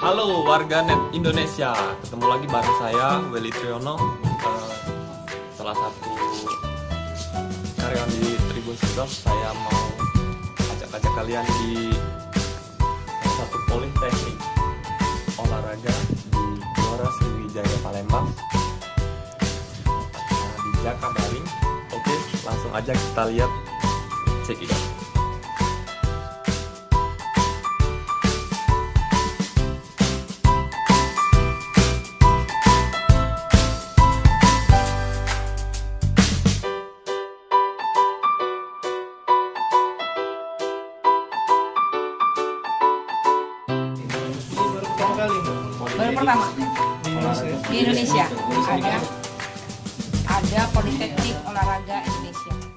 Halo warganet Indonesia, ketemu lagi bareng saya Willy Triyono, salah satu karyawan di Tribun Sport. Saya mau ajak kalian di salah satu politeknik olahraga di Gelora Sriwijaya Palembang, di Jakabaring. Oke, langsung aja kita lihat, check it out. Baru pertama di Indonesia ada Politeknik Olahraga Indonesia.